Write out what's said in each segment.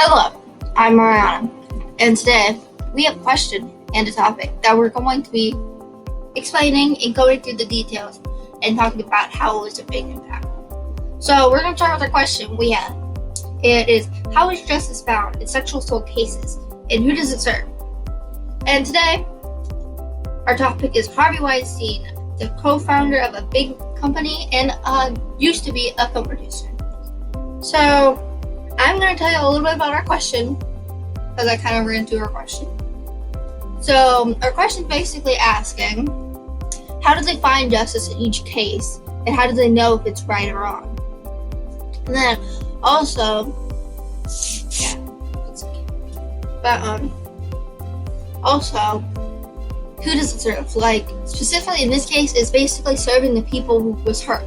Hello, I'm Ariana, and today we have a question and a topic that we're going to be explaining and going through the details and talking about how it was a big impact. So we're going to start with our question we have. It is, how is justice found in sexual assault cases, and who does it serve? And today, our topic is Harvey Weinstein, the co-founder of a big company and used to be a film producer. So I'm going to tell you a little bit about our question, because I kind of ran through our question. So our question is basically asking, how do they find justice in each case, and how do they know if it's right or wrong? And then also, also, who does it serve? Like, specifically in this case, it's basically serving the people who was hurt.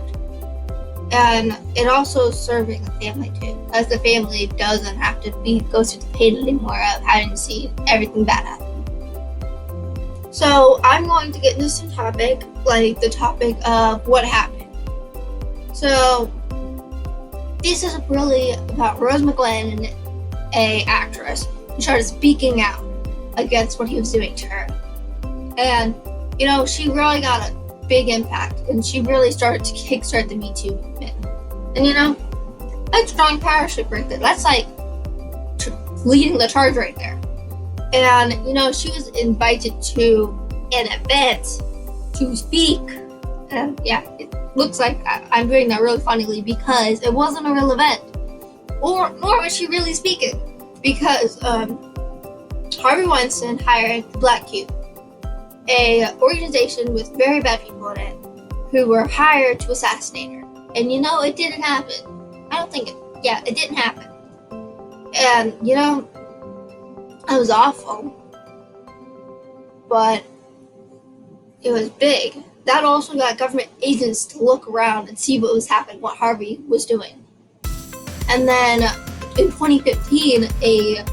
And it also is serving the family too, because the family doesn't have to go through the pain anymore of having to see everything bad happen. So I'm going to get into some topic, like the topic of what happened. So this is really about Rose McGlynn, a actress, who started speaking out against what he was doing to her. And, she really got a big impact, and she really started to kickstart the Me Too movement. And, that's drawing parachute right there. That's like leading the charge right there. And, she was invited to an event to speak. And yeah, it looks like I'm doing that really funnily because it wasn't a real event. Nor was she really speaking. Because Harvey Weinstein hired Black Cube, a organization with very bad people in it, who were hired to assassinate her. And it didn't happen. It didn't happen. And, it was awful. But it was big. That also got government agents to look around and see what was happening, what Harvey was doing. And then in 2015, a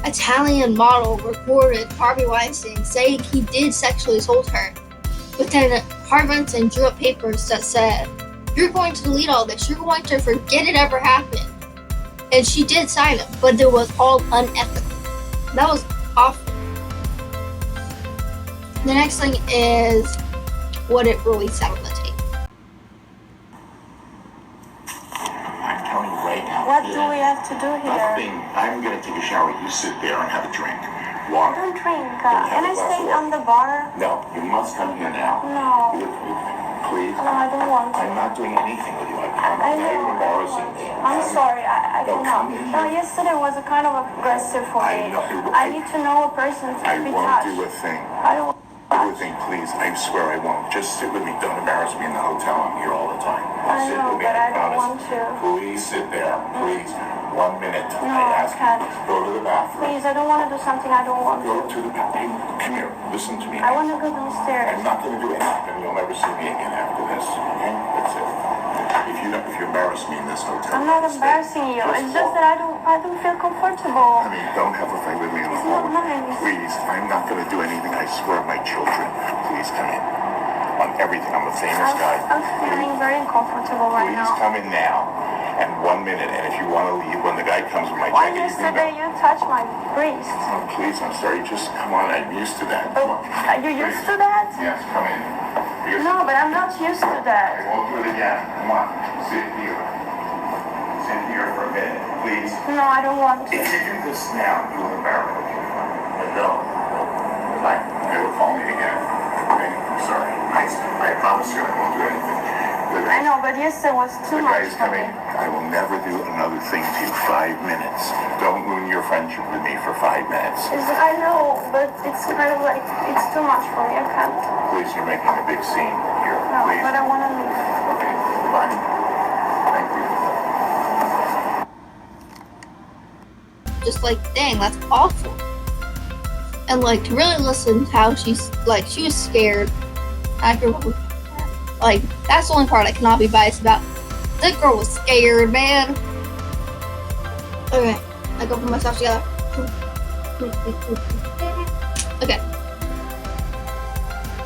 Italian model recorded Harvey Weinstein saying he did sexually assault her. But then Harvey Weinstein drew up papers that said, you're going to delete all this. You're going to forget it ever happened. And she did sign it, but it was all unethical. That was awful. The next thing is what it really said on the tape. I'm telling you right now. What do we have to do here? Nothing. I'm going to take a shower. You sit there and have a drink. Water. I don't drink. Can I stay on the bar? No, you must come here now. No. Please. No, I don't want to. I'm not doing anything with you. I'm very embarrassing. I'm sorry. I No, cannot. come in. No, yesterday was kind of aggressive for me. I need to know a person to I be won't touched. do a thing. I don't. Do a thing, please. I swear I won't. Just sit with me. Don't embarrass me in the hotel. I'm here all the time. I Sit know, with me. but I don't promise. want to. Please sit there. Please. 1 minute. No, I ask I can't. you. Go to the bathroom. Please, I don't want to do something I don't want Go to. to the bathroom. Come here. Listen to me. I want to go downstairs. I'm not going to do anything. You'll never see me again after this. Okay? That's it. If you embarrass me in this hotel. I'm not embarrassing you. It's just that I don't feel comfortable. I mean, don't have a fight with me on the It's not phone. nice. Please. I'm not going to do anything. I swear, my children. Please come in. On everything. I'm a famous guy. I'm feeling very uncomfortable right Please now. come in now. And 1 minute. And if you want to leave, when the guy comes with my Why jacket, you can yesterday go. you touched my breast? Oh, please, I'm sorry. Just come on. I'm used to that. Come on. Are you used to that? Yes, come in. No, but I'm not used to I that. won't do it again. Come on. Sit here. Sit here for a minute, please. No, I don't want If to. you do this now, you'll embarrass me. No. They will call me again. Okay? I'm sorry. I promise you I won't do anything. I know, but yesterday was too The much guy's for me. coming. I will never do another thing to you. 5 minutes. Don't ruin your friendship with me for 5 minutes. I know, but it's kind of like, it's too much for me. I can't. Please, you're making a big scene here. No, Please. but I want to leave. Okay, fine. Thank you. Just like, dang, that's awful. And like, to really listen to how she was scared after that's the only part I cannot be biased about. That girl was scared, man. Okay, I go put myself together. Okay.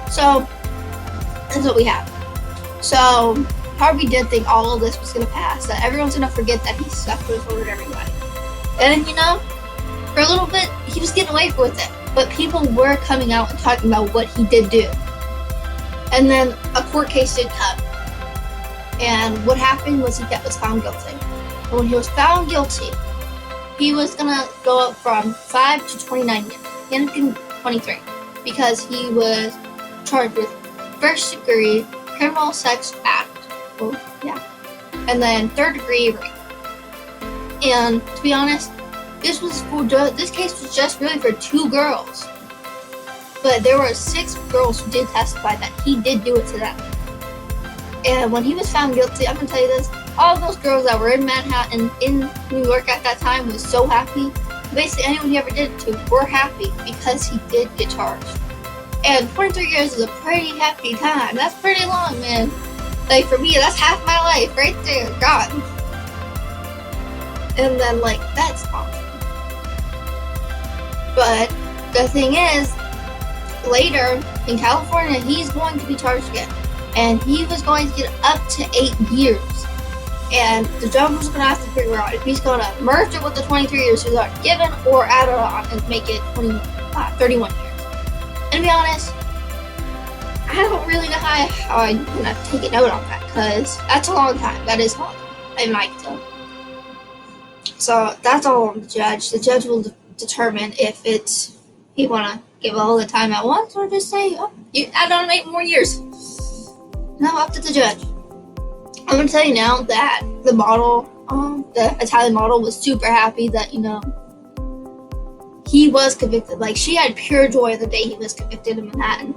So, that's what we have. So, Harvey did think all of this was going to pass, that everyone's going to forget that he sexually assaulted everybody. And for a little bit, he was getting away with it. But people were coming out and talking about what he did do. And then a court case did come. And what happened was he was found guilty. And when he was found guilty, he was going to go up from 5 to 29 years. He ended up getting 23 because he was charged with first degree criminal sex act. Well, yeah. And then third degree rape. And to be honest, this case was just really for 2 girls. But there were 6 girls who did testify that he did do it to them. And when he was found guilty, I'm going to tell you this, all those girls that were in Manhattan, in New York at that time, was so happy. Basically, anyone he ever did it to were happy because he did get charged. And 23 years is a pretty hefty time. That's pretty long, man. Like, for me, that's half my life right there, gone. And then, that's awesome. But the thing is, later in California, he's going to be charged again. And he was going to get up to 8 years. And the judge was going to have to figure out if he's going to merge it with the 23 years he's already given or add it on and make it 31 years. And to be honest, I don't really know how I'm going to take a note on that because that's a long time. That is long. I might tell. So that's all on the judge. The judge will determine if he want to give all the time at once or just say, oh, you add on 8 more years. No, up to the judge. I'm going to tell you now that the model, the Italian model, was super happy that, he was convicted. Like, she had pure joy the day he was convicted in Manhattan.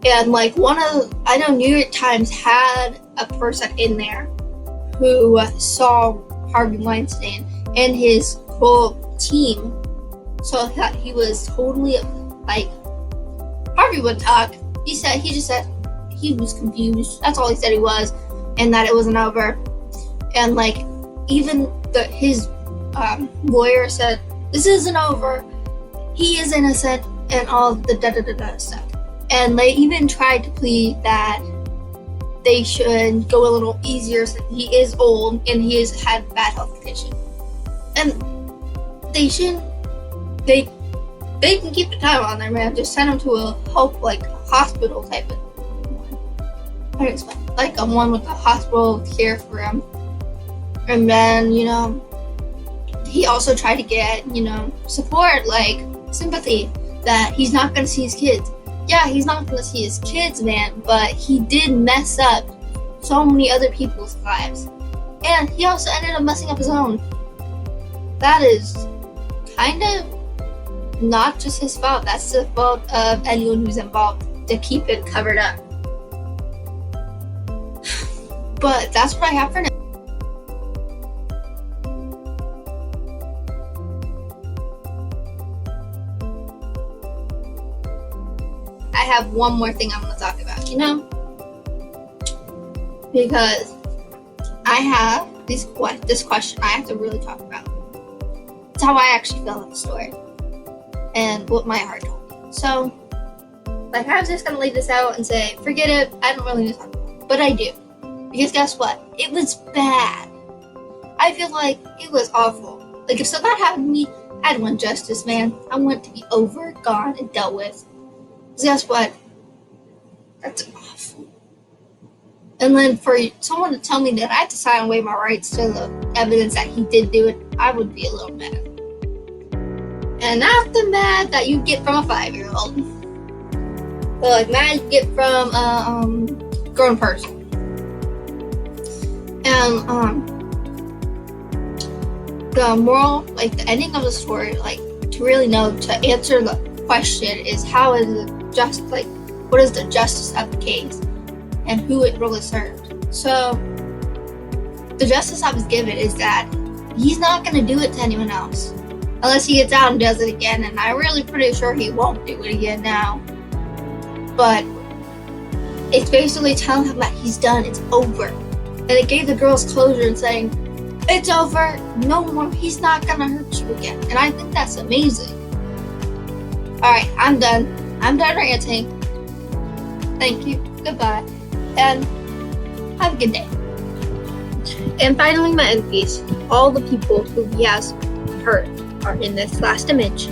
And, I know New York Times had a person in there who saw Harvey Weinstein and his whole team. So that he was totally, Harvey would talk. He just said he was confused. That's all he said he was. And that it wasn't over. And even his lawyer said, this isn't over. He is innocent and all the stuff. And they even tried to plead that they should go a little easier since he is old and he has had bad health condition. And they shouldn't. They can keep the time on there, man. Just send him to a hospital type of one. How do you explain? A one with a hospital care for him. And then, he also tried to get, support, sympathy, that he's not going to see his kids. Yeah, he's not going to see his kids, man, but he did mess up so many other people's lives. And he also ended up messing up his own. That is kind of not just his fault. That's the fault of anyone who's involved to keep it covered up. But that's what I have for now. I have one more thing I want to talk about, because I have this question I have to really talk about. It's how I actually feel about the story and what my heart told me. So, I was just going to leave this out and say, forget it, I don't really need to talk about it. But I do. Because guess what? It was bad. I feel like it was awful. If so that happened to me, I'd want justice, man. I want to be over, gone, and dealt with. Because guess what? That's awful. And then for someone to tell me that I have to sign away my rights to the evidence that he did do it, I would be a little mad. And not the mad that you get from a 5-year-old. But mad you get from a grown person. And the moral, the ending of the story, to really know, to answer the question is how is it just, what is the justice of the case and who it really served. So the justice I was given is that he's not going to do it to anyone else unless he gets out and does it again, and I'm really pretty sure he won't do it again now. But it's basically telling him that he's done, it's over. And it gave the girls closure and saying, it's over, no more, he's not gonna hurt you again. And I think that's amazing. Alright, I'm done ranting. Thank you, goodbye, and have a good day. And finally, my end piece, all the people who he has her are in this last image.